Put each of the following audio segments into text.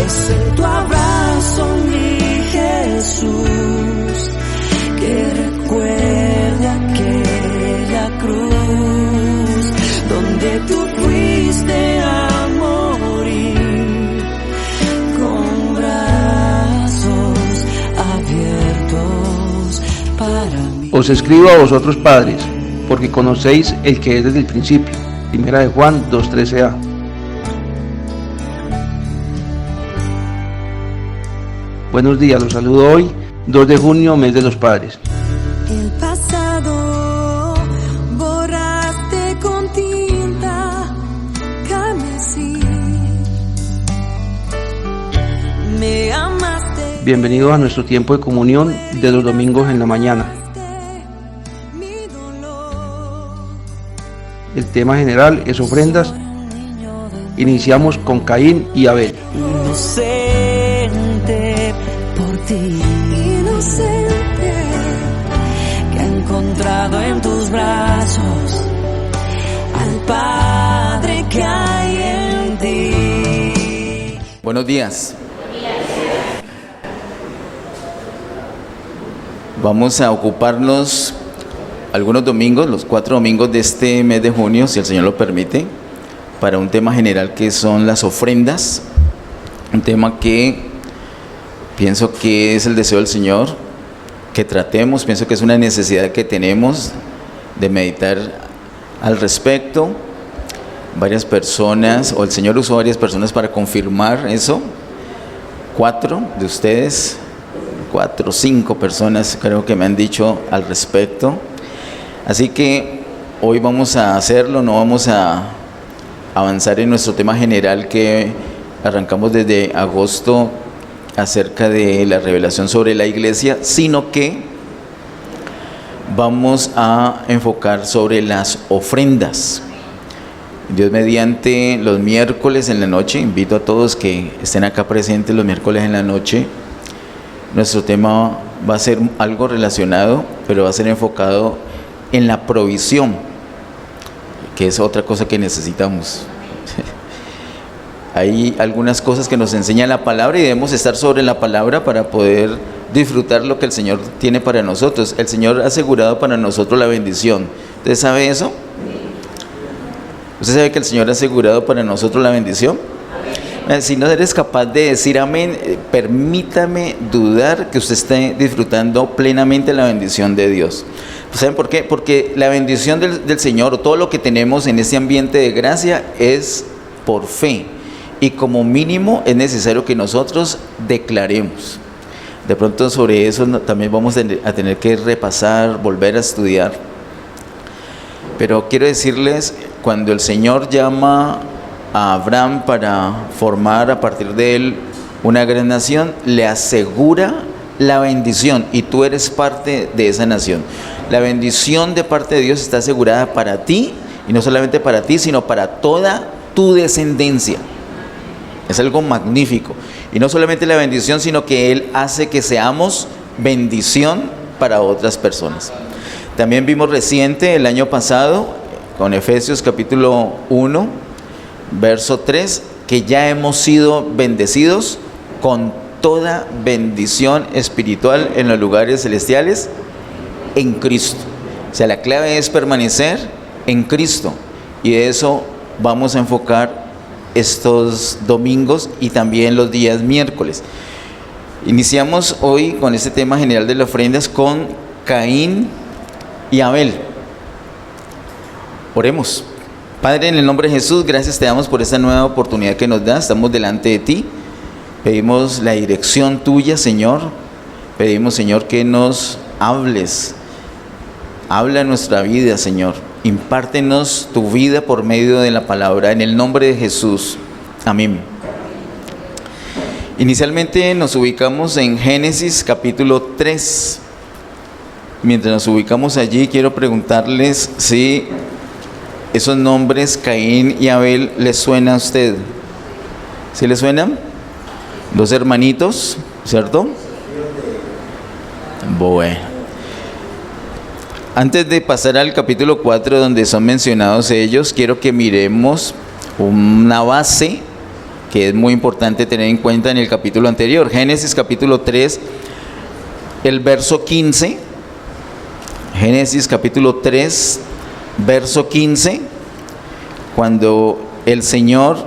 Es en tu abrazo, mi Jesús, que recuerde aquella cruz donde tú fuiste a morir con brazos abiertos para mí. Os escribo a vosotros, padres, porque conocéis el que es desde el principio. Primera de Juan 2:13a. Buenos días, los saludo hoy, 2 de junio, mes de los padres. El pasado borraste con tinta carmesí. Me amaste. Bienvenidos a nuestro tiempo de comunión de los domingos en la mañana. El tema general es ofrendas. Iniciamos con Caín y Abel. Inocente por ti, inocente, que ha encontrado en tus brazos al Padre que hay en ti. Buenos días. Vamos a ocuparnos algunos domingos, los 4 domingos de este mes de junio, si el Señor lo permite, para un tema general que son las ofrendas, un tema que pienso que es el deseo del Señor, que tratemos, pienso que es una necesidad que tenemos de meditar al respecto. Varias personas, o el Señor usó varias personas para confirmar eso, 4 de ustedes, 4 o 5 personas creo que me han dicho al respecto. Así que hoy vamos a hacerlo, no vamos a avanzar en nuestro tema general que arrancamos desde agosto acerca de la revelación sobre la iglesia, sino que vamos a enfocar sobre las ofrendas. Dios mediante, los miércoles en la noche, invito a todos que estén acá presentes los miércoles en la noche. Nuestro tema va a ser algo relacionado, pero va a ser enfocado en la provisión, que es otra cosa que necesitamos. Hay algunas cosas que nos enseña la palabra y debemos estar sobre la palabra para poder disfrutar lo que el Señor tiene para nosotros. El Señor ha asegurado para nosotros la bendición. ¿Usted sabe eso? ¿Usted sabe que el Señor ha asegurado para nosotros la bendición? Si no eres capaz de decir amén, permítame dudar que usted esté disfrutando plenamente la bendición de Dios. ¿Saben por qué? Porque la bendición del Señor, o todo lo que tenemos en este ambiente de gracia, es por fe. Y como mínimo es necesario que nosotros declaremos. De pronto sobre eso también vamos a tener que repasar, volver a estudiar. Pero quiero decirles, cuando el Señor llama a Abraham para formar a partir de él una gran nación, le asegura la bendición, y tú eres parte de esa nación. La bendición de parte de Dios está asegurada para ti, y no solamente para ti, sino para toda tu descendencia. Es algo magnífico. Y no solamente la bendición, sino que Él hace que seamos bendición para otras personas. También vimos reciente, el año pasado, con Efesios capítulo 1, verso 3, que ya hemos sido bendecidos con toda bendición espiritual en los lugares celestiales en Cristo. O sea, la clave es permanecer en Cristo, y de eso vamos a enfocar estos domingos y también los días miércoles. Iniciamos hoy con este tema general de las ofrendas con Caín y Abel. Oremos. Padre, en el nombre de Jesús, gracias te damos por esta nueva oportunidad que nos das. Estamos delante de ti. Pedimos la dirección tuya, Señor. Pedimos, Señor, que nos hables. Habla en nuestra vida, Señor. Impártenos tu vida por medio de la palabra. En el nombre de Jesús. Amén. Inicialmente nos ubicamos en Génesis capítulo 3. Mientras nos ubicamos allí, quiero preguntarles si esos nombres, Caín y Abel, ¿les suena a usted? ¿Sí les suenan? 2 hermanitos, ¿cierto? Bueno. Antes de pasar al capítulo 4, donde son mencionados ellos, quiero que miremos una base que es muy importante tener en cuenta en el capítulo anterior. Génesis capítulo 3, el verso 15. Génesis capítulo 3, verso 15, cuando el Señor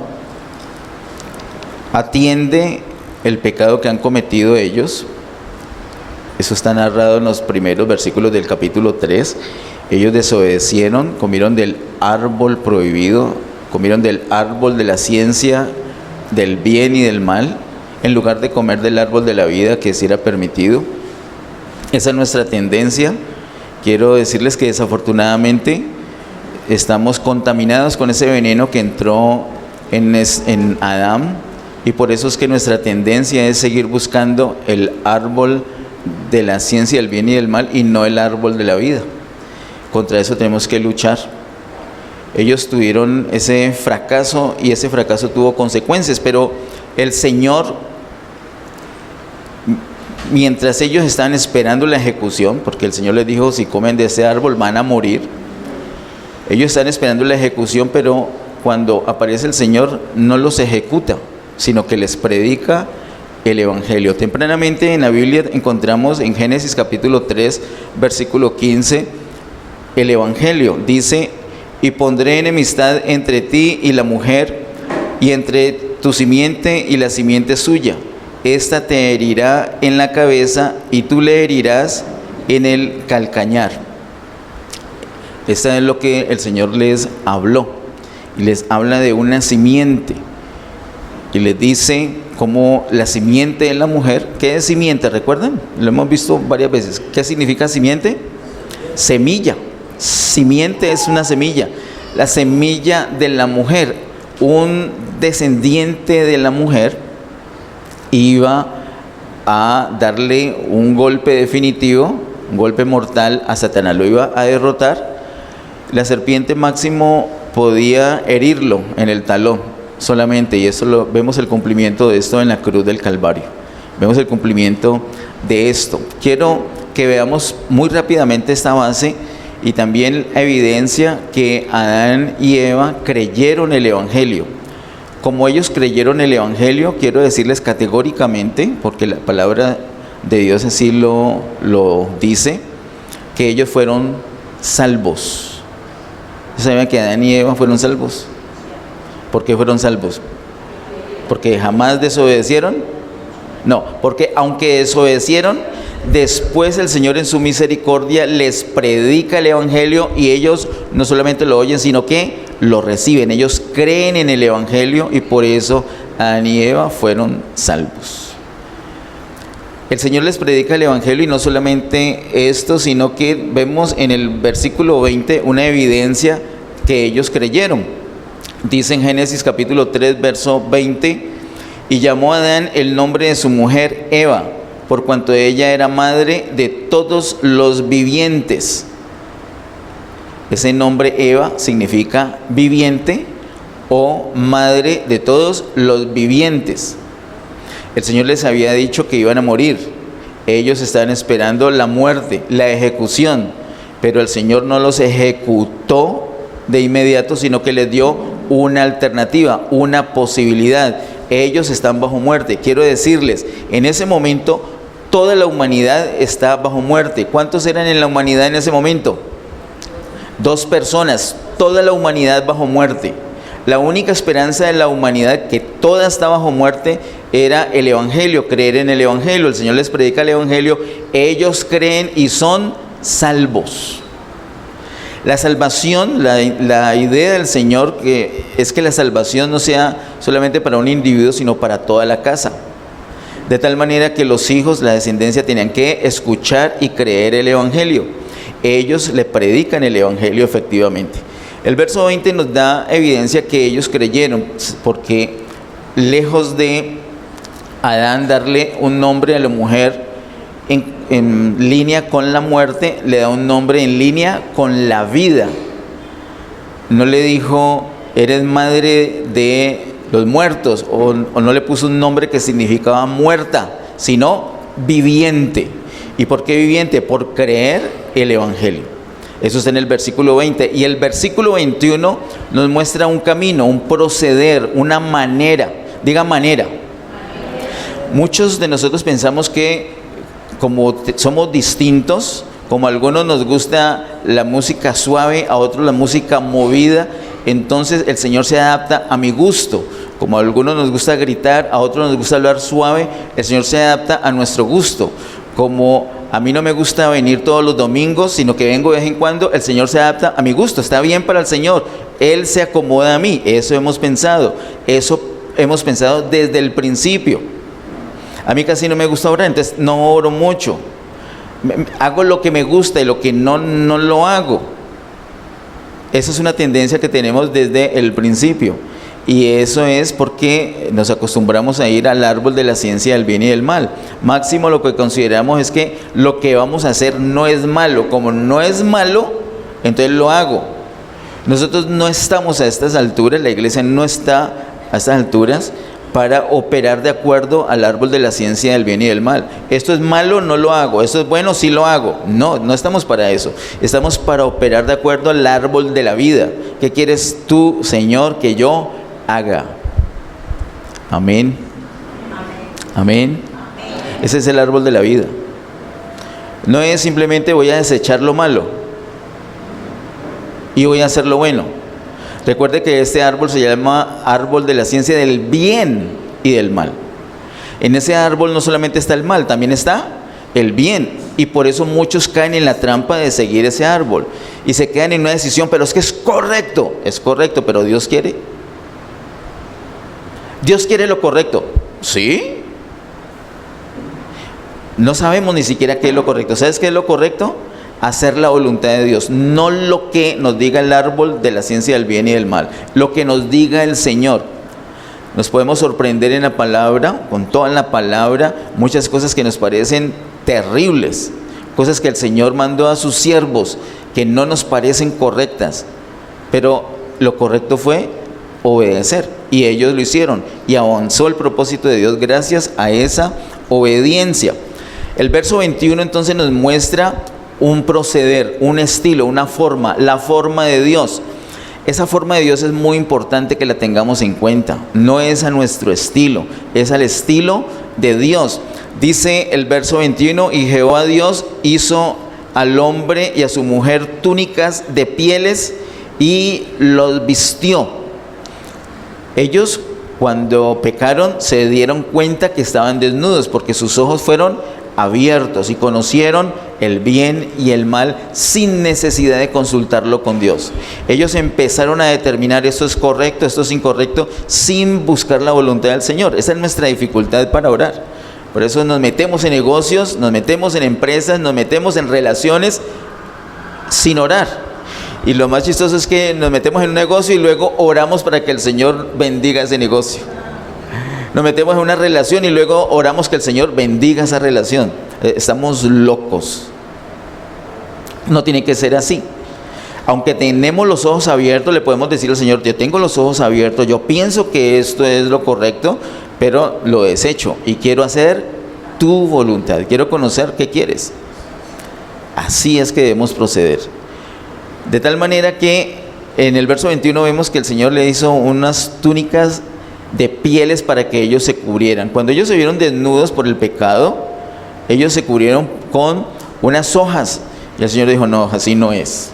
atiende el pecado que han cometido ellos. Eso está narrado en los primeros versículos del capítulo 3. Ellos desobedecieron, comieron del árbol prohibido, comieron del árbol de la ciencia, del bien y del mal, en lugar de comer del árbol de la vida, que sí era permitido. Esa es nuestra tendencia. Quiero decirles que desafortunadamente estamos contaminados con ese veneno que entró en Adán, y por eso es que nuestra tendencia es seguir buscando el árbol de la ciencia del bien y del mal y no el árbol de la vida. Contra eso tenemos que luchar. Ellos tuvieron ese fracaso y ese fracaso tuvo consecuencias, pero el Señor, mientras ellos estaban esperando la ejecución, porque el Señor les dijo, si comen de ese árbol van a morir, ellos están esperando la ejecución, pero cuando aparece el Señor no los ejecuta, sino que les predica el Evangelio. Tempranamente en la Biblia encontramos en Génesis capítulo 3, versículo 15, el Evangelio. Dice, y pondré enemistad entre ti y la mujer, y entre tu simiente y la simiente suya. Esta te herirá en la cabeza y tú le herirás en el calcañar. Esto es lo que el Señor les habló. Y les habla de una simiente. Y les dice como la simiente de la mujer. ¿Qué es simiente? ¿Recuerdan? Lo hemos visto varias veces. ¿Qué significa simiente? Semilla. Simiente es una semilla. La semilla de la mujer. Un descendiente de la mujer iba a darle un golpe definitivo, un golpe mortal a Satanás. Lo iba a derrotar. La serpiente máximo podía herirlo en el talón solamente, y eso vemos el cumplimiento de esto en la cruz del Calvario. Vemos el cumplimiento de esto. Quiero que veamos muy rápidamente esta base y también la evidencia que Adán y Eva creyeron el Evangelio. Como ellos creyeron el Evangelio, quiero decirles categóricamente, porque la palabra de Dios así lo dice, que ellos fueron salvos. ¿Saben que Adán y Eva fueron salvos? ¿Por qué fueron salvos? ¿Porque jamás desobedecieron? No, porque aunque desobedecieron, después el Señor en su misericordia les predica el Evangelio y ellos no solamente lo oyen, sino que lo reciben. Ellos creen en el Evangelio y por eso Adán y Eva fueron salvos. El Señor les predica el Evangelio y no solamente esto, sino que vemos en el versículo 20 una evidencia que ellos creyeron. Dice en Génesis capítulo 3, verso 20, y llamó a Adán el nombre de su mujer Eva, por cuanto ella era madre de todos los vivientes. Ese nombre Eva significa viviente o madre de todos los vivientes. El Señor les había dicho que iban a morir. Ellos estaban esperando la muerte, la ejecución, pero el Señor no los ejecutó de inmediato, sino que les dio una alternativa, una posibilidad. Ellos están bajo muerte. Quiero decirles, en ese momento toda la humanidad está bajo muerte. ¿Cuántos eran en la humanidad en ese momento? 2 personas, toda la humanidad bajo muerte. La única esperanza de la humanidad, que toda está bajo muerte, era el Evangelio, creer en el Evangelio. El Señor les predica el Evangelio, ellos creen y son salvos. La salvación, la idea del Señor es que la salvación no sea solamente para un individuo, sino para toda la casa. De tal manera que los hijos, la descendencia, tenían que escuchar y creer el Evangelio. Ellos le predican el Evangelio efectivamente. El verso 20 nos da evidencia que ellos creyeron, porque lejos de Adán darle un nombre a la mujer en línea con la muerte, le da un nombre en línea con la vida. No le dijo, eres madre de los muertos, o no le puso un nombre que significaba muerta, sino viviente. ¿Y por qué viviente? Por creer el Evangelio. Eso está en el versículo 20. Y el versículo 21 nos muestra un camino, un proceder, una manera Diga manera. Muchos de nosotros pensamos que como somos distintos, como a algunos nos gusta la música suave, a otros la música movida, entonces el Señor se adapta a mi gusto. Como a algunos nos gusta gritar, a otros nos gusta hablar suave, el Señor se adapta a nuestro gusto. Como a mí no me gusta venir todos los domingos, sino que vengo de vez en cuando, el Señor se adapta a mi gusto. Está bien para el Señor, Él se acomoda a mí. Eso hemos pensado desde el principio. A mí casi no me gusta orar, entonces no oro mucho. Hago lo que me gusta y lo que no lo hago. Esa es una tendencia que tenemos desde el principio. Y eso es porque nos acostumbramos a ir al árbol de la ciencia del bien y del mal. Máximo lo que consideramos es que lo que vamos a hacer no es malo. Como no es malo, entonces lo hago. Nosotros no estamos a estas alturas, la iglesia no está a estas alturas para operar de acuerdo al árbol de la ciencia del bien y del mal. Esto es malo, no lo hago. Esto es bueno, sí lo hago. No estamos para eso. Estamos para operar de acuerdo al árbol de la vida. ¿Qué quieres tú, Señor, que yo haga? Amén. Amén. Ese es el árbol de la vida. No es simplemente voy a desechar lo malo y voy a hacer lo bueno. Recuerde que este árbol se llama árbol de la ciencia del bien y del mal. En ese árbol no solamente está el mal, también está el bien. Y por eso muchos caen en la trampa de seguir ese árbol y se quedan en una decisión, pero es que es correcto, pero Dios quiere. Dios quiere lo correcto, ¿sí? No sabemos ni siquiera qué es lo correcto. ¿Sabes qué es lo correcto? Hacer la voluntad de Dios, no lo que nos diga el árbol de la ciencia del bien y del mal, lo que nos diga el Señor. Nos podemos sorprender en la palabra, con toda la palabra, muchas cosas que nos parecen terribles, cosas que el Señor mandó a sus siervos, que no nos parecen correctas, pero lo correcto fue obedecer, y ellos lo hicieron, y avanzó el propósito de Dios gracias a esa obediencia. El verso 21 entonces nos muestra un proceder, un estilo, una forma, la forma de Dios. Esa forma de Dios es muy importante que la tengamos en cuenta. No es a nuestro estilo, es al estilo de Dios. Dice el verso 21, y Jehová Dios hizo al hombre y a su mujer túnicas de pieles y los vistió. Ellos cuando pecaron se dieron cuenta que estaban desnudos porque sus ojos fueron abiertos y conocieron el bien y el mal sin necesidad de consultarlo con Dios. Ellos empezaron a determinar esto es correcto, esto es incorrecto, sin buscar la voluntad del Señor. Esa es nuestra dificultad para orar. Por eso nos metemos en negocios, nos metemos en empresas, nos metemos en relaciones sin orar. Y lo más chistoso es que nos metemos en un negocio y luego oramos para que el Señor bendiga ese negocio. Nos metemos en una relación y luego oramos que el Señor bendiga esa relación. Estamos locos. No tiene que ser así. Aunque tenemos los ojos abiertos, le podemos decir al Señor, yo tengo los ojos abiertos, yo pienso que esto es lo correcto, pero lo desecho y quiero hacer tu voluntad, quiero conocer qué quieres. Así es que debemos proceder. De tal manera que en el verso 21 vemos que el Señor le hizo unas túnicas de pieles para que ellos se cubrieran. Cuando ellos se vieron desnudos por el pecado, ellos se cubrieron con unas hojas. Y el Señor dijo, no, así no es.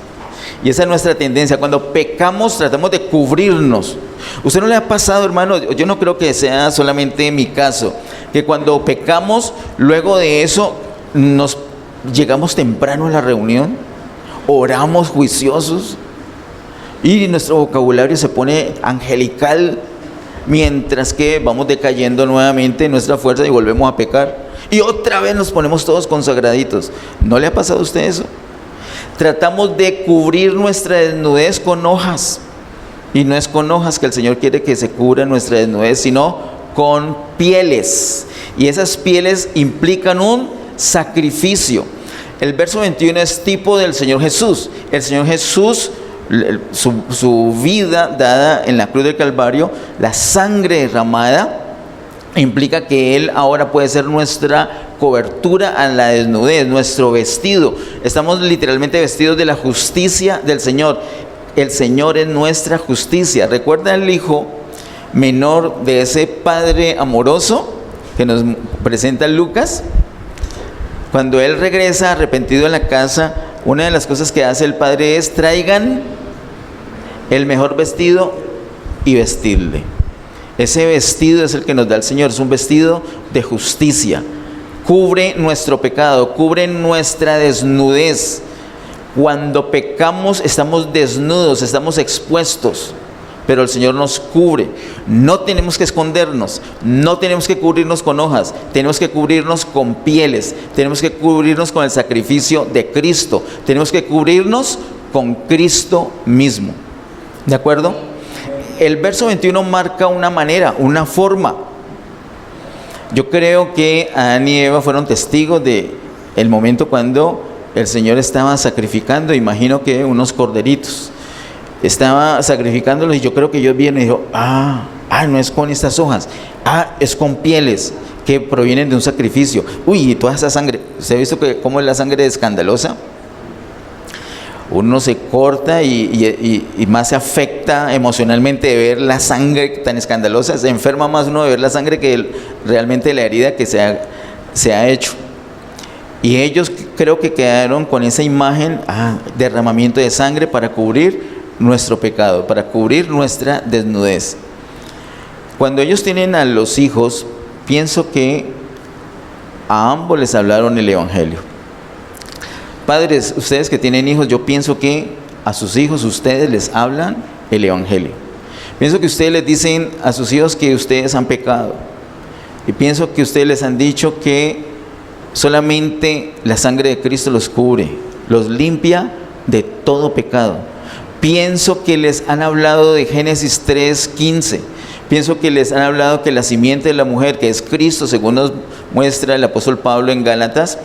Y esa es nuestra tendencia. Cuando pecamos, tratamos de cubrirnos. ¿Usted no le ha pasado, hermano? Yo no creo que sea solamente mi caso, que cuando pecamos, luego de eso, nos llegamos temprano a la reunión, oramos juiciosos, y nuestro vocabulario se pone angelical, mientras que vamos decayendo nuevamente en nuestra fuerza y volvemos a pecar. Y otra vez nos ponemos todos consagraditos. ¿No le ha pasado a usted eso? Tratamos de cubrir nuestra desnudez con hojas. Y no es con hojas que el Señor quiere que se cubra nuestra desnudez, sino con pieles. Y esas pieles implican un sacrificio. El verso 21 es tipo del Señor Jesús. El Señor Jesús, su vida dada en la cruz del Calvario, la sangre derramada, implica que Él ahora puede ser nuestra cobertura a la desnudez, nuestro vestido. Estamos literalmente vestidos de la justicia del Señor. El Señor es nuestra justicia. ¿Recuerda el Hijo menor de ese padre amoroso que nos presenta Lucas. Cuando él regresa arrepentido a la casa, una de las cosas que hace el padre es: traigan el mejor vestido y vestirle. Ese vestido es el que nos da el Señor, es un vestido de justicia. Cubre nuestro pecado, cubre nuestra desnudez. Cuando pecamos estamos desnudos, estamos expuestos, pero el Señor nos cubre. No tenemos que escondernos, no tenemos que cubrirnos con hojas, tenemos que cubrirnos con pieles, tenemos que cubrirnos con el sacrificio de Cristo, tenemos que cubrirnos con Cristo mismo. ¿De acuerdo? El verso 21 marca una manera, una forma. Yo creo que Adán y Eva fueron testigos de el momento cuando el Señor estaba sacrificando, imagino que unos corderitos. Estaba sacrificándolos y yo creo que ellos vieron y dijo: no es con estas hojas, es con pieles que provienen de un sacrificio. Uy, y toda esa sangre, ¿usted ha visto cómo es la sangre escandalosa? Uno se corta y más se afecta emocionalmente de ver la sangre tan escandalosa. Se enferma más uno de ver la sangre que realmente la herida que se ha hecho. Y ellos creo que quedaron con esa imagen, derramamiento de sangre para cubrir nuestro pecado, para cubrir nuestra desnudez. Cuando ellos tienen a los hijos, pienso que a ambos les hablaron el Evangelio. Padres, ustedes que tienen hijos, yo pienso que a sus hijos ustedes les hablan el Evangelio. Pienso que ustedes les dicen a sus hijos que ustedes han pecado. Y pienso que ustedes les han dicho que solamente la sangre de Cristo los cubre, los limpia de todo pecado. Pienso que les han hablado de Génesis 3:15. Pienso que les han hablado que la simiente de la mujer, que es Cristo, según nos muestra el apóstol Pablo en Gálatas,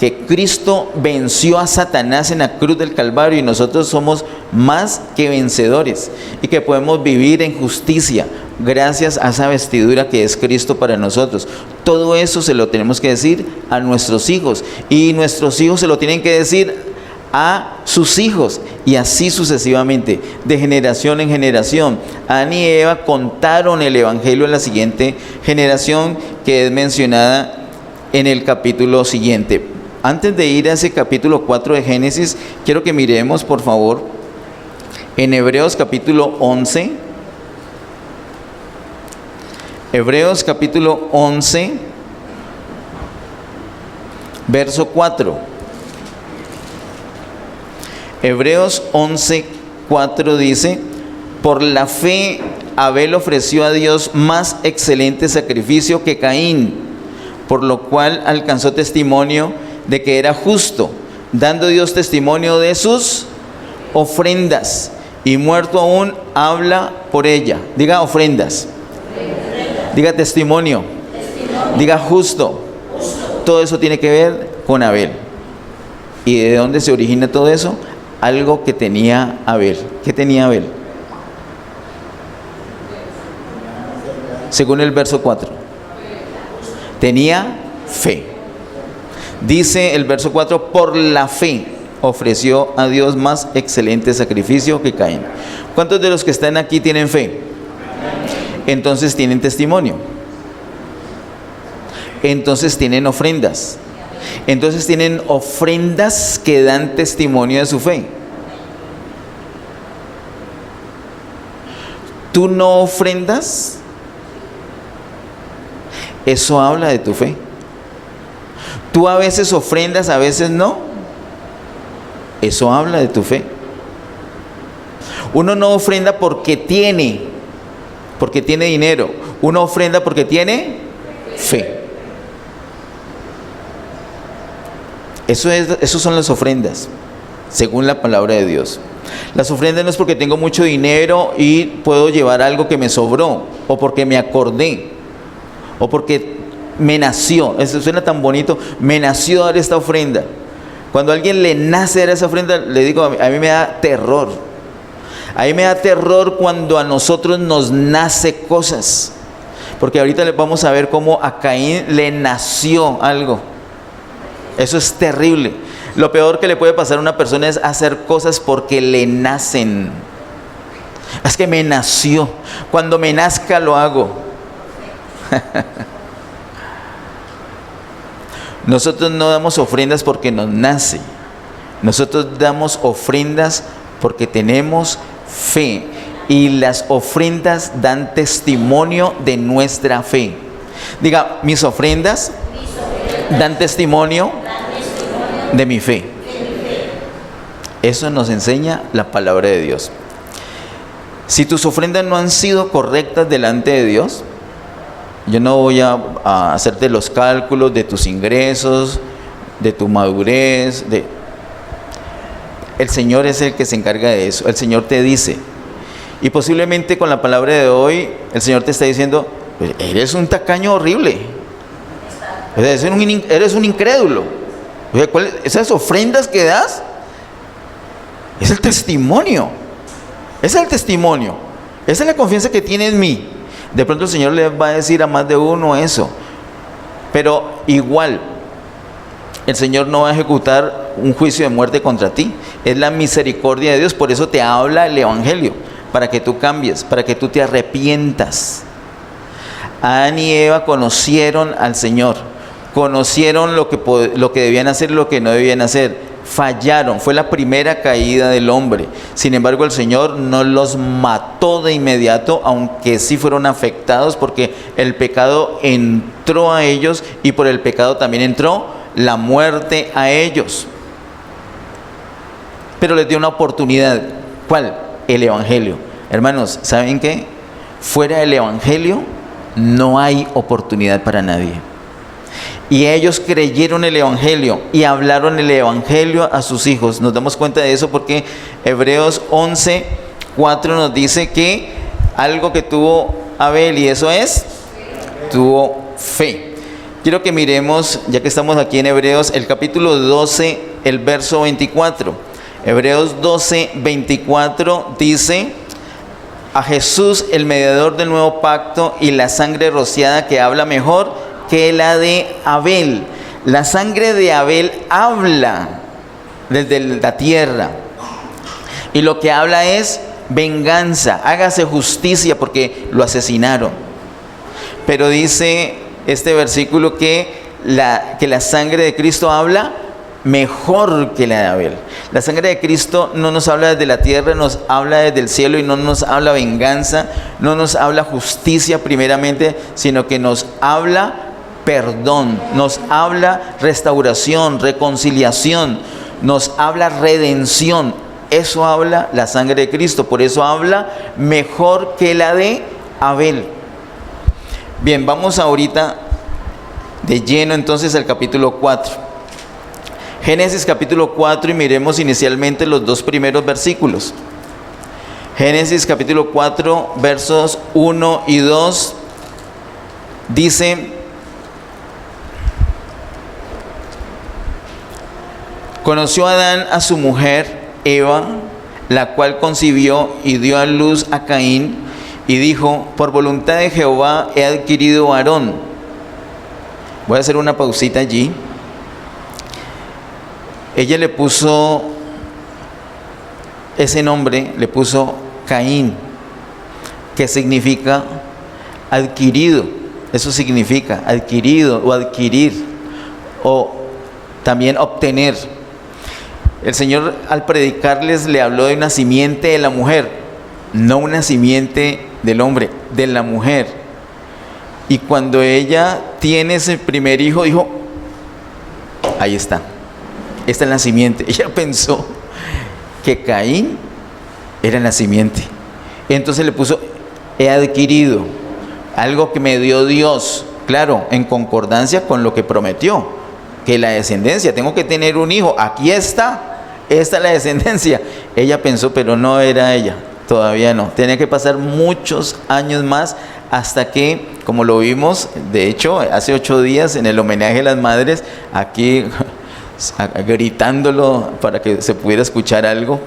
que Cristo venció a Satanás en la cruz del Calvario y nosotros somos más que vencedores y que podemos vivir en justicia gracias a esa vestidura que es Cristo para nosotros. Todo eso se lo tenemos que decir a nuestros hijos y nuestros hijos se lo tienen que decir a sus hijos y así sucesivamente, de generación en generación. Adán y Eva contaron el Evangelio a la siguiente generación, que es mencionada en el capítulo siguiente. Antes de ir a ese capítulo 4 de Génesis, quiero que miremos, por favor, en Hebreos capítulo 11. Hebreos capítulo 11, verso 4. Hebreos 11, 4 dice: por la fe Abel ofreció a Dios más excelente sacrificio que Caín, por lo cual alcanzó testimonio de que era justo, dando Dios testimonio de sus ofrendas, y muerto aún habla por ella. Diga ofrendas, diga testimonio, diga justo. Todo eso tiene que ver con Abel. ¿Y de dónde se origina todo eso? Algo que tenía Abel. ¿Qué tenía Abel? Según el verso 4, tenía fe. Dice el verso 4: por la fe ofreció a Dios más excelente sacrificio que Caín. ¿Cuántos de los que están aquí tienen fe? Entonces tienen testimonio. Entonces tienen ofrendas. Entonces tienen ofrendas que dan testimonio de su fe. ¿Tú no ofrendas? Eso habla de tu fe. Tú a veces ofrendas, a veces no. Eso habla de tu fe. Uno no ofrenda porque tiene dinero. Uno ofrenda porque tiene fe. Eso son las ofrendas, según la palabra de Dios. Las ofrendas no es porque tengo mucho dinero y puedo llevar algo que me sobró, o porque me acordé, o porque me nació. Eso suena tan bonito, me nació dar esta ofrenda. Cuando a alguien le nace dar esa ofrenda, le digo, a mí me da terror. A mí me da terror cuando a nosotros nos nace cosas. Porque ahorita vamos a ver cómo a Caín le nació algo. Eso es terrible. Lo peor que le puede pasar a una persona es hacer cosas porque le nacen. Es que me nació. Cuando me nazca lo hago. Nosotros no damos ofrendas porque nos nace. Nosotros damos ofrendas porque tenemos fe. Y las ofrendas dan testimonio de nuestra fe. Diga, mis ofrendas dan testimonio de mi fe. Eso nos enseña la palabra de Dios. Si tus ofrendas no han sido correctas delante de Dios, yo no voy a hacerte los cálculos de tus ingresos, de tu madurez. El Señor es el que se encarga de eso. El Señor te dice, y posiblemente con la palabra de hoy, el Señor te está diciendo, eres un tacaño horrible, eres un incrédulo. Esas ofrendas que das, es el testimonio. Ese es el testimonio. Esa es la confianza que tiene en mí. De pronto el Señor le va a decir a más de uno eso. Pero igual, el Señor no va a ejecutar un juicio de muerte contra ti. Es la misericordia de Dios. Por eso te habla el Evangelio. Para que tú cambies, para que tú te arrepientas. Adán y Eva conocieron al Señor. Conocieron lo que debían hacer y lo que no debían hacer. Fallaron, fue la primera caída del hombre. Sin embargo, el Señor no los mató de inmediato, aunque sí fueron afectados porque el pecado entró a ellos y por el pecado también entró la muerte a ellos. Pero les dio una oportunidad. ¿Cuál? El Evangelio. Hermanos, ¿saben qué? Fuera del Evangelio no hay oportunidad para nadie. Y ellos creyeron el Evangelio y hablaron el Evangelio a sus hijos. Nos damos cuenta de eso porque Hebreos 11:4 nos dice que algo que tuvo Abel, y eso es, tuvo fe. Quiero que miremos, ya que estamos aquí en Hebreos, el capítulo 12, el verso 24. Hebreos 12:24 dice: a Jesús, el mediador del nuevo pacto, y la sangre rociada que habla mejor que la de Abel. La sangre de Abel habla desde la tierra. Y lo que habla es venganza, hágase justicia porque lo asesinaron. Pero dice este versículo que la sangre de Cristo habla mejor que la de Abel. La sangre de Cristo no nos habla desde la tierra, nos habla desde el cielo y no nos habla venganza, no nos habla justicia primeramente, sino que nos habla perdón, nos habla restauración, reconciliación, nos habla redención. Eso habla la sangre de Cristo, por eso habla mejor que la de Abel. Bien, vamos ahorita de lleno entonces al capítulo 4. Génesis capítulo 4 y miremos inicialmente los dos primeros versículos. Génesis capítulo 4 versos 1 y 2 dice: conoció Adán a su mujer Eva, la cual concibió y dio a luz a Caín, y dijo: por voluntad de Jehová he adquirido varón. Voy a hacer una pausita allí. Ella le puso ese nombre, le puso Caín, que significa adquirido. Eso significa adquirido o adquirir, o también obtener. El Señor al predicarles le habló de una simiente de la mujer, no una simiente del hombre, de la mujer. Y cuando ella tiene ese primer hijo, dijo: ahí está, esta es la simiente. Ella pensó que Caín era la simiente. Entonces le puso: he adquirido algo que me dio Dios, claro, en concordancia con lo que prometió, que la descendencia, tengo que tener un hijo, aquí está, esta es la descendencia. Ella pensó, pero no era ella, todavía no, tenía que pasar muchos años más hasta que, como lo vimos, de hecho, hace 8 días en el homenaje a las madres, aquí gritándolo para que se pudiera escuchar algo,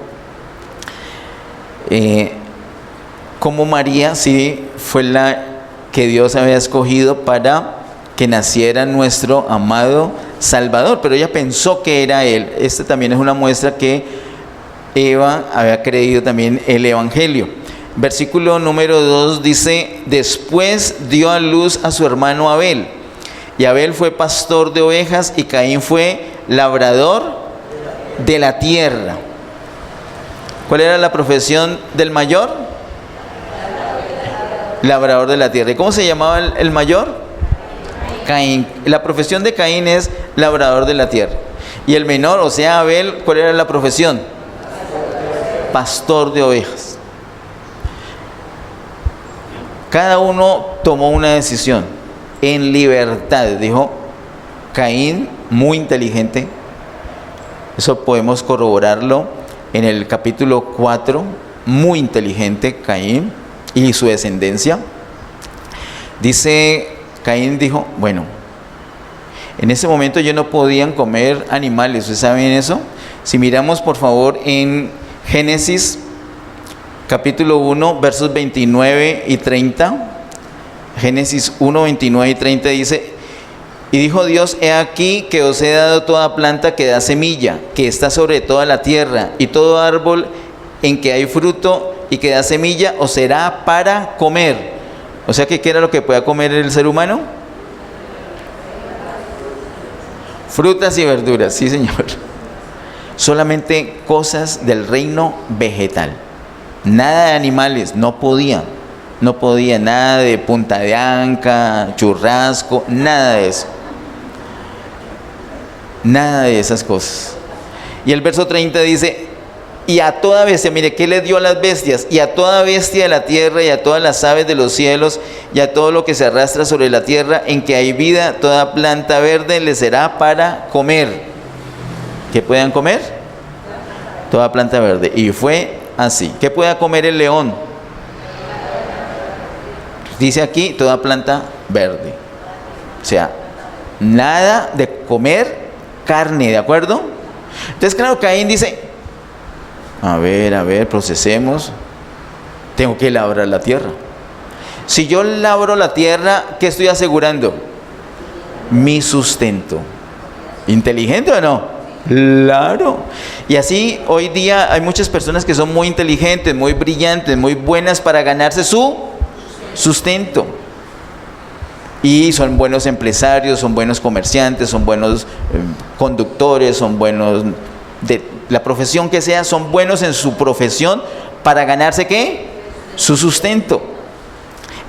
como María sí fue la que Dios había escogido para que naciera nuestro amado Salvador, pero ella pensó que era Él. Esta también es una muestra que Eva había creído también el Evangelio. versículo número 2 dice, después dio a luz a su hermano Abel. Y Abel fue pastor de ovejas y Caín fue labrador de la tierra. ¿Cuál era la profesión del mayor? Labrador de la tierra. ¿Y cómo se llamaba el mayor? Caín. La profesión de Caín es labrador de la tierra. Y el menor, o sea Abel, ¿cuál era la profesión? Pastor de ovejas. Cada uno tomó una decisión en libertad. Dijo Caín, muy inteligente. Eso podemos corroborarlo en el capítulo 4. Muy inteligente Caín y su descendencia. Dice, Caín dijo, bueno, en ese momento ellos no podían comer animales. ¿Ustedes saben eso? Si miramos por favor en Génesis capítulo 1, versos 29 y 30. Génesis 1, 29 y 30 dice, y dijo Dios, he aquí que os he dado toda planta que da semilla, que está sobre toda la tierra, y todo árbol en que hay fruto y que da semilla, os será para comer. O sea que, ¿qué era lo que podía comer el ser humano? Frutas y verduras, sí señor. Solamente cosas del reino vegetal. Nada de animales, no podía, nada de punta de anca, churrasco, nada de eso. Nada de esas cosas. Y el verso 30 dice, y a toda bestia, mire, ¿qué le dio a las bestias? Y a toda bestia de la tierra, y a todas las aves de los cielos, y a todo lo que se arrastra sobre la tierra, en que hay vida, toda planta verde le será para comer. ¿Qué puedan comer? Toda planta verde. Y fue así. ¿Qué pueda comer el león? Dice aquí, toda planta verde. O sea, nada de comer carne, ¿de acuerdo? Entonces, claro, Caín dice, a ver, procesemos. Tengo que labrar la tierra. Si yo labro la tierra, ¿qué estoy asegurando? Mi sustento. ¿Inteligente o no? Claro. Y así hoy día hay muchas personas que son muy inteligentes, muy brillantes, muy buenas para ganarse su sustento. Y son buenos empresarios, son buenos comerciantes, son buenos conductores, son buenos de la profesión que sea, son buenos en su profesión para ganarse ¿qué? Su sustento.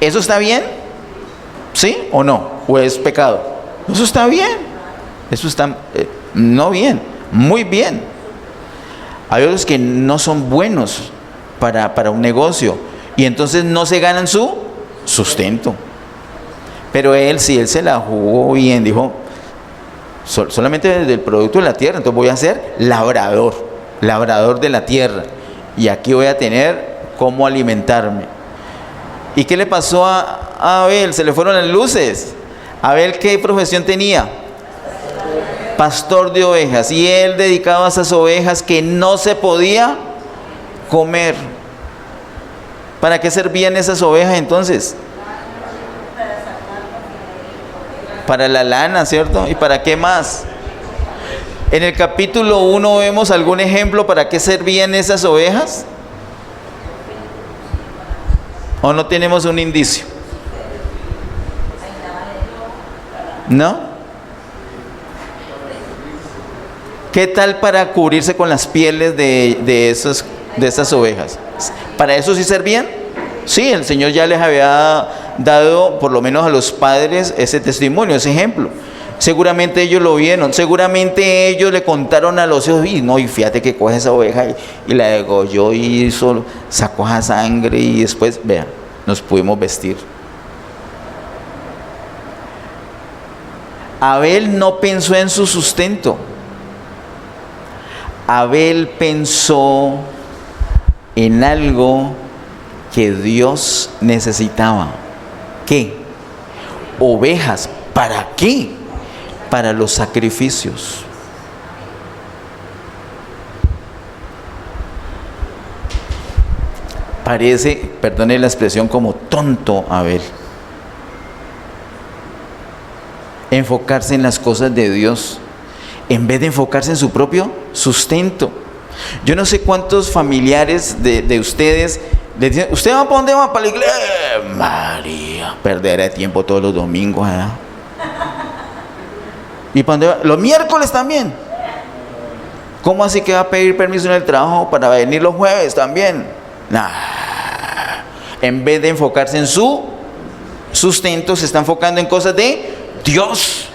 ¿Eso está bien? ¿Sí o no? ¿O es pecado? Eso está bien. Eso está no bien, muy bien. Hay otros que no son buenos para un negocio y entonces no se ganan su sustento. Pero él se la jugó bien, dijo, solamente del producto de la tierra, entonces voy a ser labrador de la tierra, y aquí voy a tener cómo alimentarme. ¿Y qué le pasó a Abel? Se le fueron las luces. Abel, ¿qué profesión tenía? Pastor de ovejas, y él dedicaba a esas ovejas que no se podía comer. ¿Para qué servían esas ovejas entonces? Para la lana, ¿cierto? ¿Y para qué más? En el capítulo 1 vemos algún ejemplo para qué servían esas ovejas. ¿O no tenemos un indicio? ¿No? ¿Qué tal para cubrirse con las pieles de esas ovejas? ¿Para eso sí servían? Sí, el Señor ya les había dado, por lo menos a los padres, ese testimonio, ese ejemplo. Seguramente ellos lo vieron, seguramente ellos le contaron a los hijos, y fíjate que coge esa oveja y la degolló y solo sacó esa sangre y después, vean, nos pudimos vestir. Abel no pensó en su sustento. Abel pensó en algo que Dios necesitaba. ¿Qué? Ovejas. ¿Para qué? Para los sacrificios. Parece, perdone la expresión, como tonto Abel. Enfocarse en las cosas de Dios en vez de enfocarse en su propio sustento. Yo no sé cuántos familiares de ustedes Le dicen, ¿usted va para dónde va? Para la iglesia. María, perderá tiempo todos los domingos. ¿Y para dónde va? Los miércoles también. ¿Cómo así que va a pedir permiso en el trabajo para venir los jueves también? Nah. En vez de enfocarse en su sustento, se está enfocando en cosas de Dios.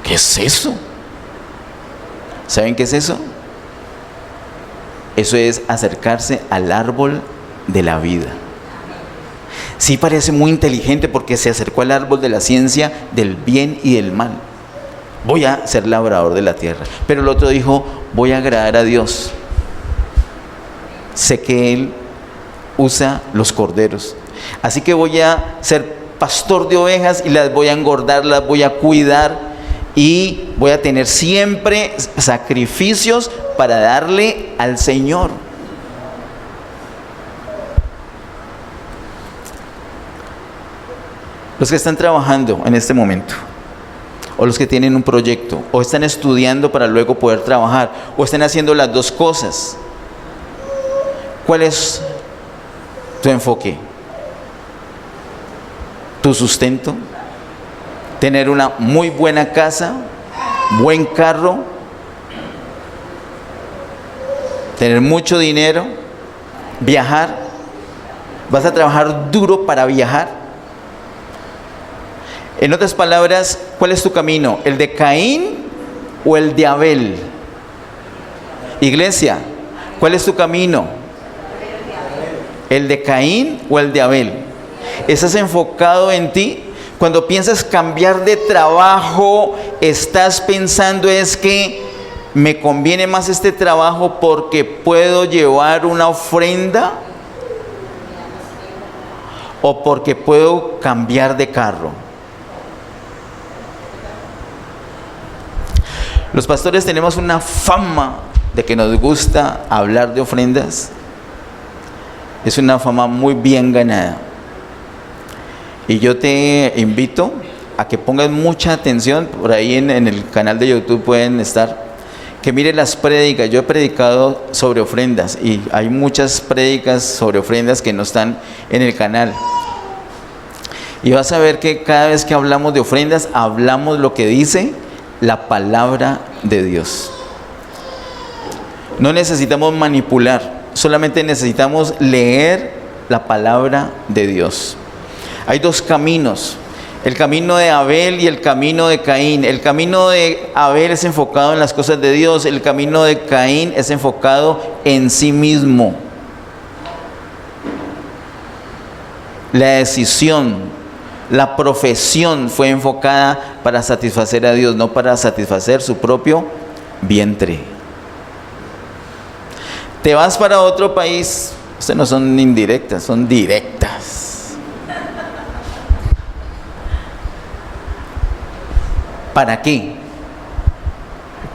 ¿Qué es eso? ¿Saben qué es eso? Eso es acercarse al árbol de la vida. Sí parece muy inteligente porque se acercó al árbol de la ciencia del bien y del mal. Voy a ser labrador de la tierra. Pero el otro dijo, voy a agradar a Dios. Sé que Él usa los corderos. Así que voy a ser pastor de ovejas y las voy a engordar, las voy a cuidar. Y voy a tener siempre sacrificios para darle al Señor. Los que están trabajando en este momento, o los que tienen un proyecto, o están estudiando para luego poder trabajar, o están haciendo las dos cosas, ¿cuál es tu enfoque? ¿Tu sustento? Tener una muy buena casa, buen carro, tener mucho dinero, viajar. ¿Vas a trabajar duro para viajar? En otras palabras, ¿cuál es tu camino? ¿El de Caín o el de Abel? Iglesia, ¿cuál es tu camino? ¿El de Caín o el de Abel? ¿Estás enfocado en ti? Cuando piensas cambiar de trabajo, estás pensando es que me conviene más este trabajo porque puedo llevar una ofrenda o porque puedo cambiar de carro. Los pastores tenemos una fama de que nos gusta hablar de ofrendas. Es una fama muy bien ganada. Y yo te invito a que pongas mucha atención, por ahí en el canal de YouTube pueden estar, que mires las prédicas. Yo he predicado sobre ofrendas y hay muchas prédicas sobre ofrendas que no están en el canal. Y vas a ver que cada vez que hablamos de ofrendas, hablamos lo que dice la palabra de Dios. No necesitamos manipular, solamente necesitamos leer la palabra de Dios. Hay dos caminos, el camino de Abel y el camino de Caín. El camino de Abel es enfocado en las cosas de Dios, el camino de Caín es enfocado en sí mismo. La decisión, la profesión fue enfocada para satisfacer a Dios, no para satisfacer su propio vientre. Te vas para otro país, estas no son indirectas, son directas. ¿Para qué?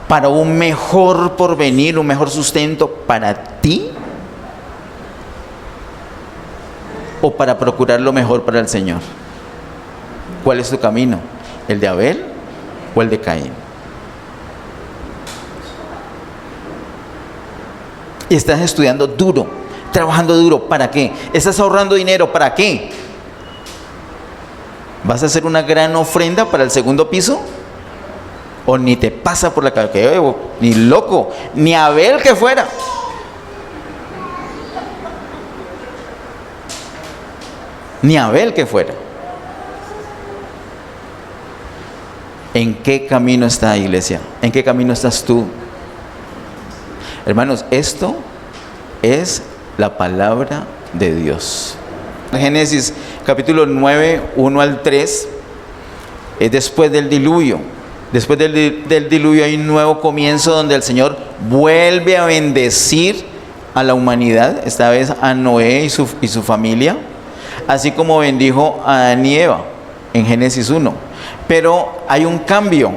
Para un mejor porvenir, un mejor sustento para ti, o para procurar lo mejor para el Señor. ¿Cuál es tu camino? ¿El de Abel o el de Caín? Y estás estudiando duro, trabajando duro, ¿para qué? ¿Estás ahorrando dinero? ¿Para qué? ¿Vas a hacer una gran ofrenda para el segundo piso? ¿O ni te pasa por la cabeza? Ni loco, ni Abel que fuera. Ni Abel que fuera. ¿En qué camino está la iglesia? ¿En qué camino estás tú? Hermanos, esto es la palabra de Dios. Génesis capítulo 9, 1 al 3, es después del diluvio. Después del diluvio hay un nuevo comienzo donde el Señor vuelve a bendecir a la humanidad, esta vez a Noé y su familia, así como bendijo a Adán y Eva en Génesis 1. Pero hay un cambio.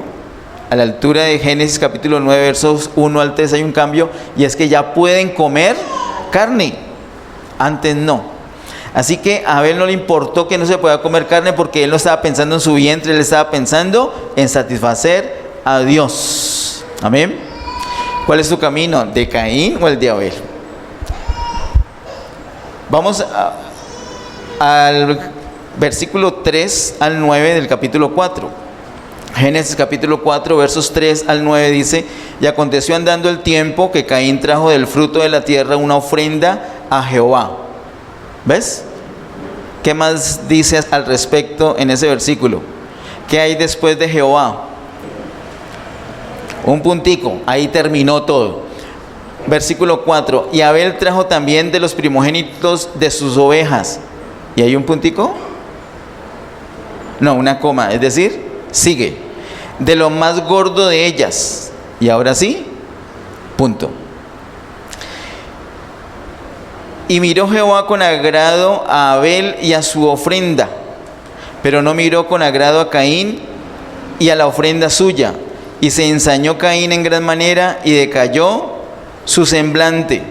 A la altura de Génesis capítulo 9, versos 1 al 3 hay un cambio, y es que ya pueden comer carne. Antes no. Así que a Abel no le importó que no se pueda comer carne, porque él no estaba pensando en su vientre, él estaba pensando en satisfacer a Dios. Amén. ¿Cuál es tu camino? ¿De Caín o el de Abel? Vamos al versículo 3 al 9 del capítulo 4. Génesis capítulo 4, versos 3 al 9 dice: y aconteció andando el tiempo que Caín trajo del fruto de la tierra una ofrenda a Jehová. ¿Ves? ¿Qué más dice al respecto en ese versículo? ¿Qué hay después de Jehová? Un puntico, ahí terminó todo. Versículo 4: y Abel trajo también de los primogénitos de sus ovejas. ¿Y hay un puntico? No, una coma, es decir, sigue. De lo más gordo de ellas. Y ahora sí, punto. Y miró Jehová con agrado a Abel y a su ofrenda, pero no miró con agrado a Caín y a la ofrenda suya. Y se ensañó Caín en gran manera y decayó su semblante.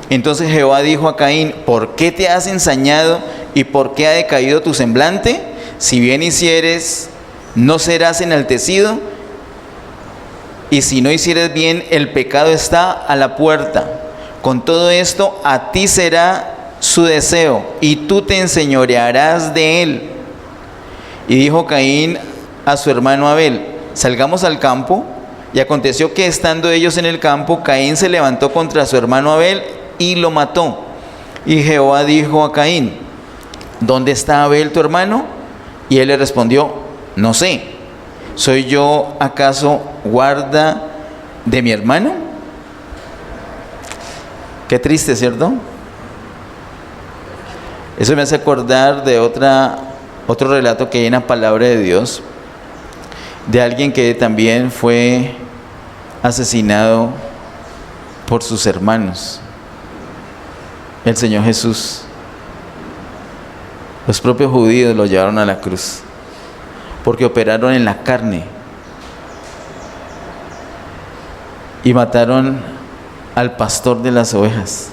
Entonces Jehová dijo a Caín: ¿por qué te has ensañado y por qué ha decaído tu semblante? Si bien hicieres, no serás enaltecido, y si no hicieres bien, el pecado está a la puerta. Con todo esto, a ti será su deseo, y tú te enseñorearás de él. Y dijo Caín a su hermano Abel: salgamos al campo. Y aconteció que estando ellos en el campo, Caín se levantó contra su hermano Abel y lo mató. Y Jehová dijo a Caín: ¿dónde está Abel tu hermano? Y él le respondió: no sé. ¿Soy yo acaso guarda de mi hermano? Qué triste, ¿cierto? Eso me hace acordar de otro relato que hay en la palabra de Dios, de alguien que también fue asesinado por sus hermanos, el Señor Jesús. Los propios judíos lo llevaron a la cruz porque operaron en la carne y mataron al pastor de las ovejas.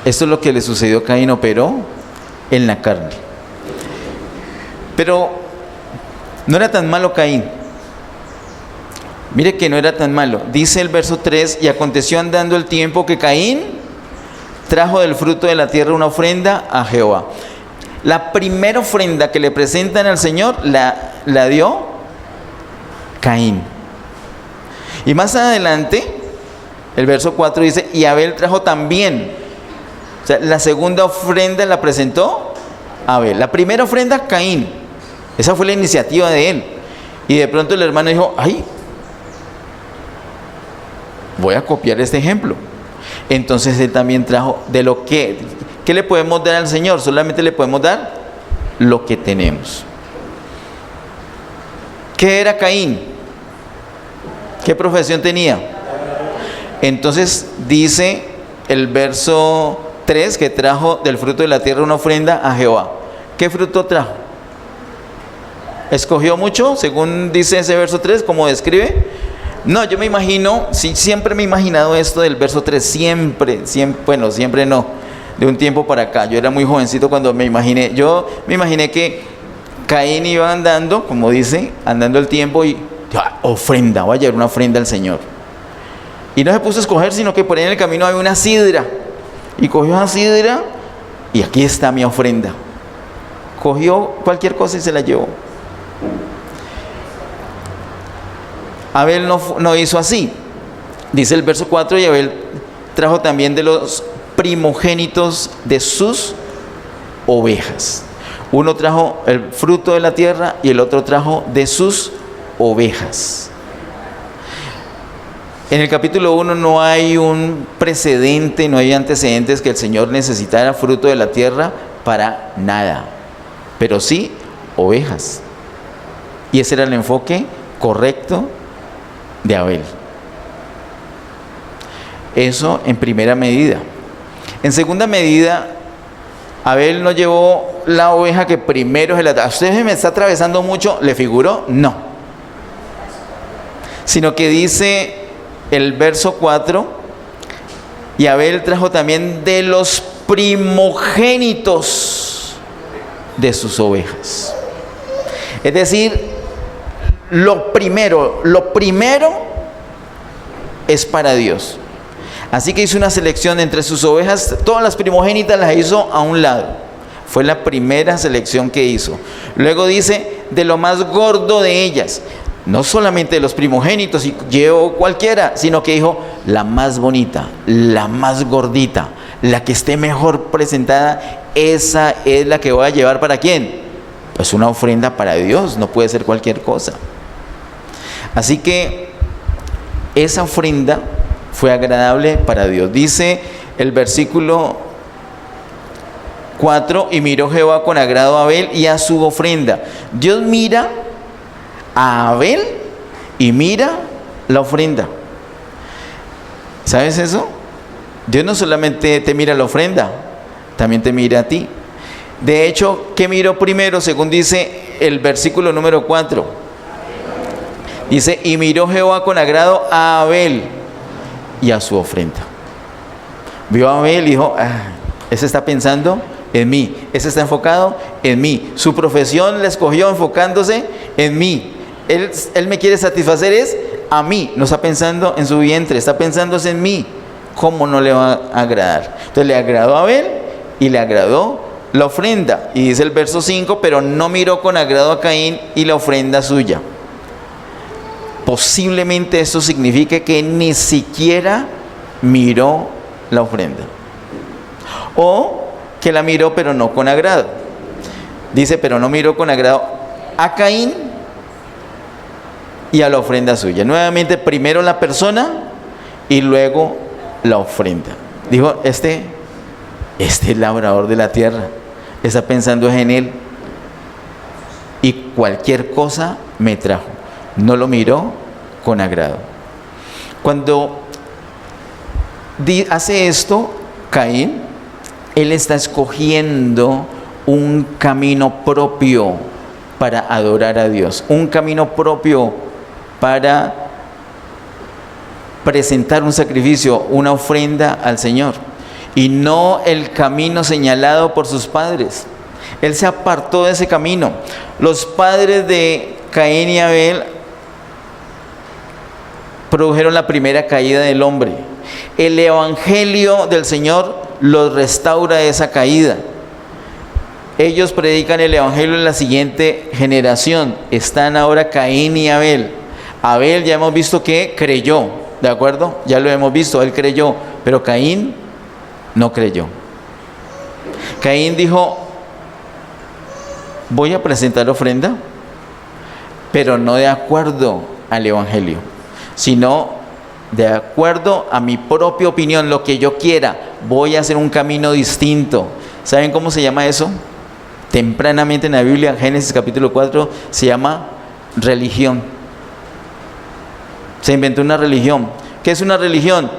Esto es lo que le sucedió a Caín, operó en la carne. Pero no era tan malo Caín. Mire que no era tan malo. Dice el verso 3: y aconteció andando el tiempo que Caín trajo del fruto de la tierra una ofrenda a Jehová. La primera ofrenda que le presentan al Señor la dio Caín. Y más adelante, el verso 4 dice: y Abel trajo también. O sea, la segunda ofrenda la presentó Abel. La primera ofrenda, Caín. Esa fue la iniciativa de él. Y de pronto el hermano dijo: ay, voy a copiar este ejemplo. Entonces él también trajo de lo que... ¿Qué le podemos dar al Señor? Solamente le podemos dar lo que tenemos. ¿Qué era Caín? ¿Qué profesión tenía? Entonces dice el verso 3 que trajo del fruto de la tierra una ofrenda a Jehová. ¿Qué fruto trajo? ¿Escogió mucho, según dice ese verso 3, como describe? No, yo me imagino, siempre me he imaginado esto del verso 3, siempre, bueno, siempre no, de un tiempo para acá. Yo era muy jovencito cuando me imaginé que Caín iba andando, como dice, andando el tiempo y ofrenda, voy a llevar una ofrenda al Señor. Y no se puso a escoger, sino que por ahí en el camino había una sidra, y cogió esa sidra, y aquí está mi ofrenda. Cogió cualquier cosa y se la llevó. Abel no hizo así. Dice el verso 4: y Abel trajo también de los primogénitos de sus ovejas. Uno trajo el fruto de la tierra y el otro trajo de sus ovejas. En el capítulo 1 no hay un precedente, no hay antecedentes que el Señor necesitara fruto de la tierra para nada, pero sí ovejas. Y ese era el enfoque correcto de Abel. Eso en primera medida. En segunda medida, Abel no llevó la oveja que primero se la... ¿A usted me está atravesando mucho? ¿Le figuró? No. Sino que dice el verso 4: y Abel trajo también de los primogénitos de sus ovejas. Es decir, lo primero es para Dios. Así que hizo una selección entre sus ovejas, todas las primogénitas las hizo a un lado. Fue la primera selección que hizo. Luego dice, de lo más gordo de ellas, no solamente de los primogénitos y llevó cualquiera, sino que dijo, la más bonita, la más gordita, la que esté mejor presentada, esa es la que voy a llevar. ¿Para quién? Pues una ofrenda para Dios, no puede ser cualquier cosa. Así que esa ofrenda fue agradable para Dios. Dice el versículo 4, y miró Jehová con agrado a Abel y a su ofrenda. Dios mira a Abel y mira la ofrenda. ¿Sabes eso? Dios no solamente te mira la ofrenda, también te mira a ti. De hecho, ¿qué miró primero? Según dice el versículo número 4. Dice, y miró Jehová con agrado a Abel y a su ofrenda. Vio a Abel y dijo, ese está pensando en mí, ese está enfocado en mí. Su profesión le escogió enfocándose en mí. Él me quiere satisfacer es a mí, no está pensando en su vientre, está pensándose en mí. ¿Cómo no le va a agradar? Entonces le agradó a Abel y le agradó la ofrenda. Y dice el verso 5, pero no miró con agrado a Caín y la ofrenda suya. Posiblemente esto signifique que ni siquiera miró la ofrenda. O que la miró pero no con agrado. Dice, pero no miró con agrado a Caín y a la ofrenda suya. Nuevamente, primero la persona y luego la ofrenda. Dijo, este labrador de la tierra está pensando en él y cualquier cosa me trajo. No lo miró con agrado. Cuando hace esto Caín, él está escogiendo un camino propio para adorar a Dios, un camino propio para presentar un sacrificio, una ofrenda al Señor, y no el camino señalado por sus padres. Él se apartó de ese camino. Los padres de Caín y Abel produjeron la primera caída del hombre. El evangelio del Señor los restaura de esa caída. Ellos predican el evangelio en la siguiente generación. Están ahora Caín y Abel. Abel ya hemos visto que creyó, ¿de acuerdo? Ya lo hemos visto, él creyó, pero Caín no creyó. Caín dijo, voy a presentar ofrenda, pero no de acuerdo al evangelio, sino de acuerdo a mi propia opinión, lo que yo quiera. Voy a hacer un camino distinto. ¿Saben cómo se llama eso? Tempranamente en la Biblia, Génesis capítulo 4, se llama religión. Se inventó una religión. ¿Qué es una religión?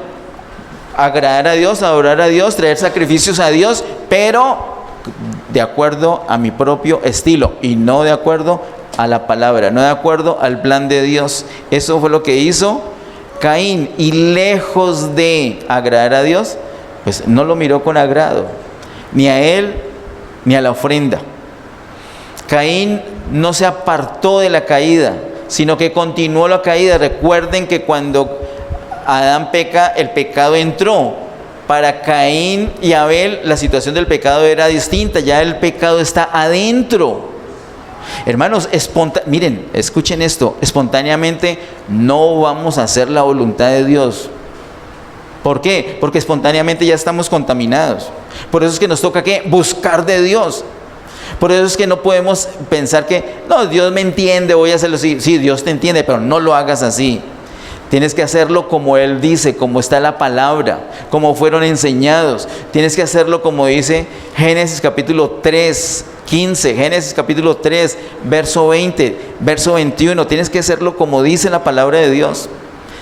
Agradar a Dios, adorar a Dios, traer sacrificios a Dios, pero de acuerdo a mi propio estilo y no de acuerdo a la palabra, no de acuerdo al plan de Dios. Eso fue lo que hizo Caín, y lejos de agradar a Dios, pues no lo miró con agrado, ni a él ni a la ofrenda. Caín no se apartó de la caída, sino que continuó la caída. Recuerden que cuando Adán peca, el pecado entró. Para Caín y Abel la situación del pecado era distinta, ya el pecado está adentro. Hermanos, miren, escuchen esto, espontáneamente no vamos a hacer la voluntad de Dios. ¿Por qué? Porque espontáneamente ya estamos contaminados. Por eso es que nos toca ¿qué? Buscar de Dios. Por eso es que no podemos pensar que, no, Dios me entiende, voy a hacerlo así. Sí, Dios te entiende, pero no lo hagas así. Tienes que hacerlo como Él dice, como está la palabra, como fueron enseñados. Tienes que hacerlo como dice Génesis capítulo 3, 15, Génesis capítulo 3, verso 20, verso 21. Tienes que hacerlo como dice la palabra de Dios.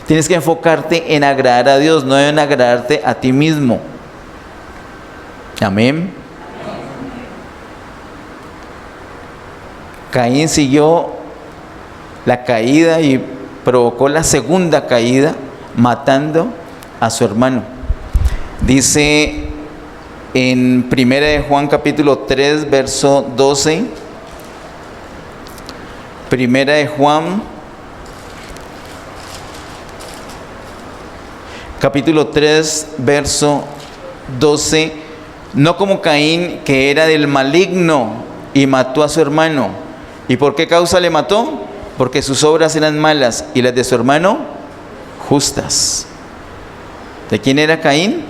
Tienes que enfocarte en agradar a Dios, no en agradarte a ti mismo. Amén. Caín siguió la caída y provocó la segunda caída, matando a su hermano. Dice en 1 de Juan capítulo 3, verso 12. 1 de Juan capítulo 3, verso 12, no como Caín, que era del maligno y mató a su hermano. ¿Y por qué causa le mató? Porque sus obras eran malas y las de su hermano justas. ¿De quién era Caín?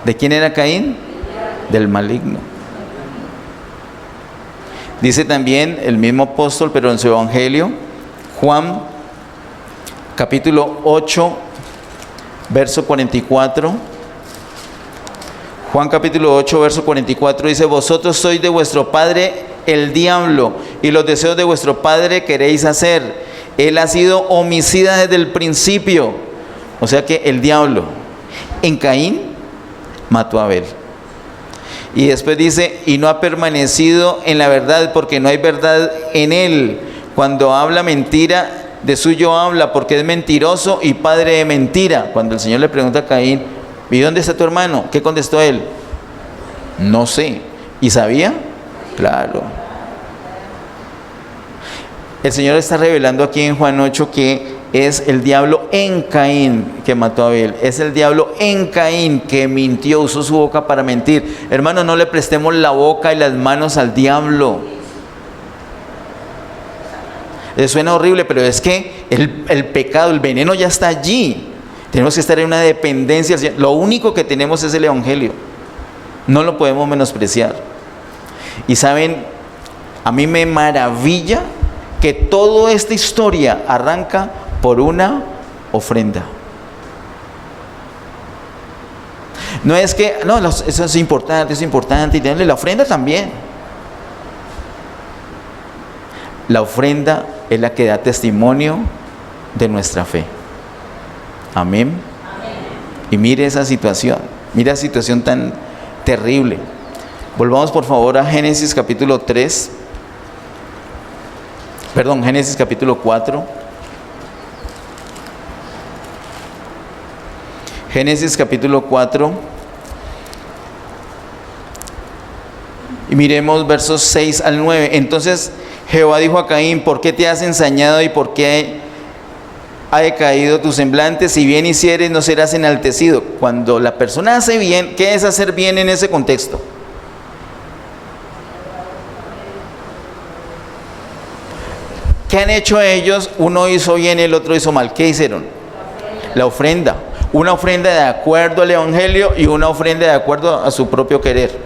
¿De quién era Caín? Del maligno. Dice también el mismo apóstol, pero en su evangelio, Juan, capítulo 8, verso 44. Juan capítulo 8, verso 44 dice: vosotros sois de vuestro padre el diablo, y los deseos de vuestro padre queréis hacer. Él ha sido homicida desde el principio. O sea que el diablo en Caín mató a Abel. Y después dice: y no ha permanecido en la verdad, porque no hay verdad en él. Cuando habla mentira, de suyo habla, porque es mentiroso y padre de mentira. Cuando el Señor le pregunta a Caín: ¿y dónde está tu hermano? ¿Qué contestó él? No sé. ¿Y sabía? Claro. El Señor está revelando aquí en Juan 8 que es el diablo en Caín que mató a Abel. Es el diablo en Caín que mintió, usó su boca para mentir. Hermano, no le prestemos la boca y las manos al diablo. Les suena horrible, pero es que el pecado, el veneno ya está allí. Tenemos que estar en una dependencia. Lo único que tenemos es el evangelio. No lo podemos menospreciar. Y saben, a mí me maravilla que toda esta historia arranca por una ofrenda. No es que, no, eso es importante, y tenerle la ofrenda también. La ofrenda es la que da testimonio de nuestra fe. Amén. Y mire esa situación tan terrible. Volvamos por favor a Génesis capítulo 4. Génesis capítulo 4. Y miremos versos 6 al 9. Entonces Jehová dijo a Caín: ¿por qué te has ensañado y por qué ha decaído tu semblante? Si bien hicieres, no serás enaltecido. Cuando la persona hace bien, ¿qué es hacer bien en ese contexto? ¿Qué han hecho ellos? Uno hizo bien, el otro hizo mal. ¿Qué hicieron? La ofrenda. Una ofrenda de acuerdo al evangelio y una ofrenda de acuerdo a su propio querer.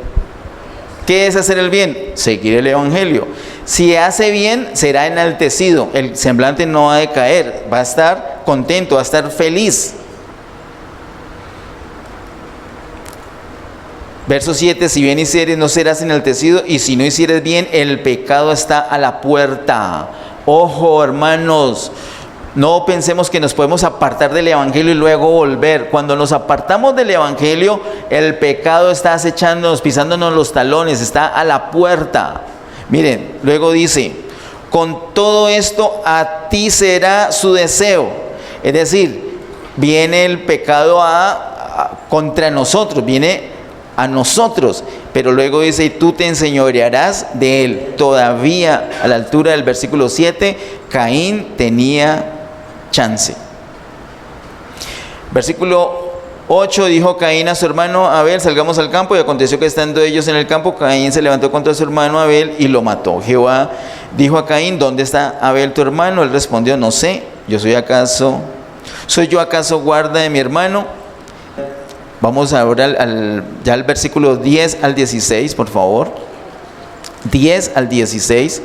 ¿Qué es hacer el bien? Seguir el evangelio. Si hace bien, será enaltecido. El semblante no va a decaer. Va a estar contento, va a estar feliz. Verso 7: si bien hicieres, no serás enaltecido, y si no hicieres bien, el pecado está a la puerta. Ojo, hermanos, no pensemos que nos podemos apartar del evangelio y luego volver. Cuando nos apartamos del evangelio, el pecado está acechándonos, pisándonos los talones, está a la puerta. Miren, luego dice: con todo esto a ti será su deseo. Es decir, viene el pecado contra nosotros, viene a nosotros, pero luego dice: y tú te enseñorearás de él. Todavía a la altura del versículo 7, Caín tenía chance. Versículo 8: dijo Caín a su hermano Abel: salgamos al campo. Y aconteció que estando ellos en el campo, Caín se levantó contra su hermano Abel y lo mató. Jehová dijo a Caín: ¿dónde está Abel tu hermano? Él respondió: no sé, ¿soy yo acaso guarda de mi hermano? Vamos ahora ya al versículo 10 al 16, por favor. 10 al 16.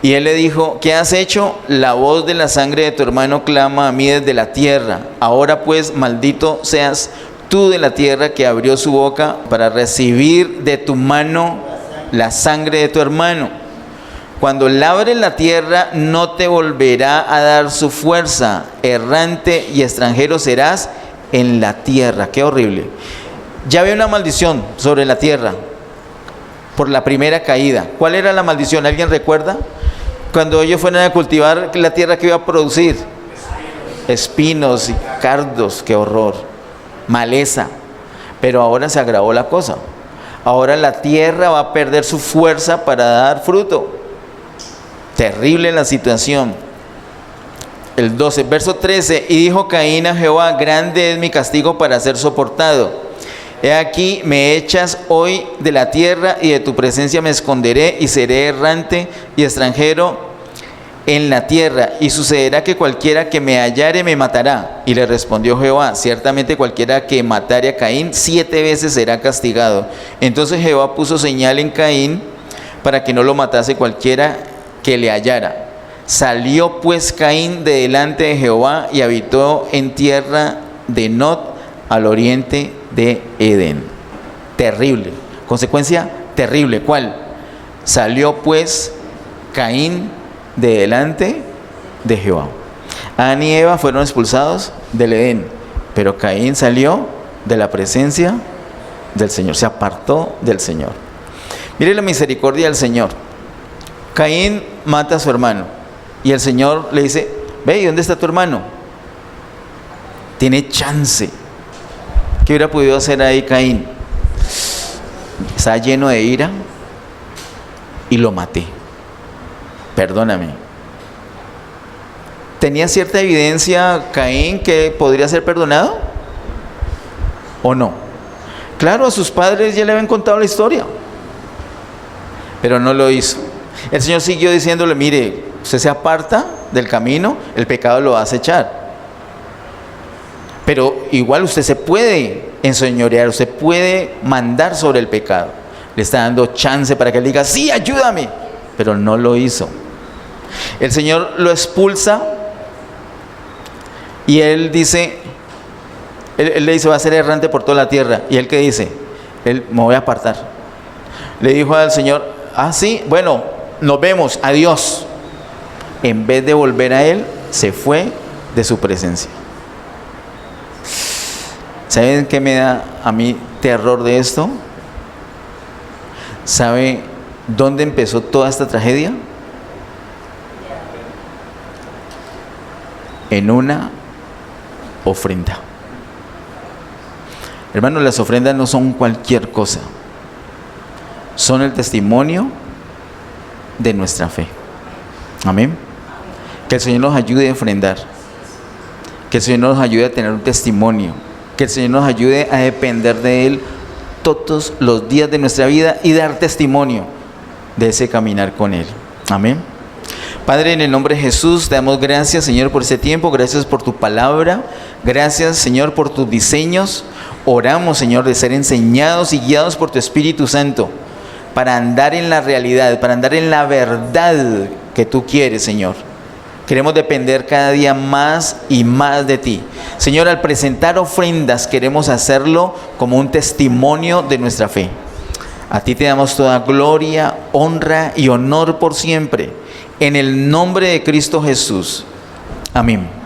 Y él le dijo: ¿qué has hecho? La voz de la sangre de tu hermano clama a mí desde la tierra. Ahora pues, maldito seas tú de la tierra, que abrió su boca para recibir de tu mano la sangre de tu hermano. Cuando labres la tierra, no te volverá a dar su fuerza. Errante y extranjero serás en la tierra. Qué horrible. Ya había una maldición sobre la tierra por la primera caída. ¿Cuál era la maldición? ¿Alguien recuerda? Cuando ellos fueron a cultivar la tierra, que iba a producir espinos y cardos. Qué horror. Maleza. Pero ahora se agravó la cosa. Ahora la tierra va a perder su fuerza para dar fruto. Terrible la situación. el 12, verso 13, y dijo Caín a Jehová, grande es mi castigo para ser soportado. He aquí, me echas hoy de la tierra y de tu presencia me esconderé y seré errante y extranjero en la tierra. Y sucederá que cualquiera que me hallare me matará. Y le respondió Jehová, ciertamente cualquiera que matare a Caín 7 veces será castigado. Entonces Jehová puso señal en Caín para que no lo matase cualquiera que le hallara. Salió pues Caín de delante de Jehová y habitó en tierra de Nod, al oriente de Edén. Terrible, consecuencia terrible. ¿Cuál? Salió pues Caín de delante de Jehová. Adán y Eva fueron expulsados del Edén, pero Caín salió de la presencia del Señor, se apartó del Señor. Mire la misericordia del Señor. Caín mata a su hermano y el Señor le dice, ve, ¿y dónde está tu hermano? Tiene chance. ¿Qué hubiera podido hacer ahí Caín? Está lleno de ira y lo maté. Perdóname. ¿Tenía cierta evidencia Caín que podría ser perdonado? ¿O no? Claro, a sus padres ya le habían contado la historia, pero no lo hizo. El Señor siguió diciéndole, mire, usted se aparta del camino, el pecado lo va a acechar. Pero igual usted se puede enseñorear, usted puede mandar sobre el pecado. Le está dando chance para que él diga, sí, ayúdame. Pero no lo hizo. El Señor lo expulsa y él dice, él le dice, va a ser errante por toda la tierra. ¿Y él qué dice? Él, me voy a apartar. Le dijo al Señor, sí, bueno, nos vemos, adiós. En vez de volver a él, se fue de su presencia. ¿Saben qué me da a mí terror de esto? ¿Sabe dónde empezó toda esta tragedia? En una ofrenda. Hermanos, las ofrendas no son cualquier cosa. Son el testimonio de nuestra fe. Amén. Que el Señor nos ayude a ofrendar. Que el Señor nos ayude a tener un testimonio. Que el Señor nos ayude a depender de Él todos los días de nuestra vida y dar testimonio de ese caminar con Él. Amén. Padre, en el nombre de Jesús, te damos gracias, Señor, por ese tiempo. Gracias por tu palabra. Gracias, Señor, por tus diseños. Oramos, Señor, de ser enseñados y guiados por tu Espíritu Santo para andar en la realidad, para andar en la verdad que tú quieres, Señor. Queremos depender cada día más y más de ti. Señor, al presentar ofrendas queremos hacerlo como un testimonio de nuestra fe. A ti te damos toda gloria, honra y honor por siempre. En el nombre de Cristo Jesús. Amén.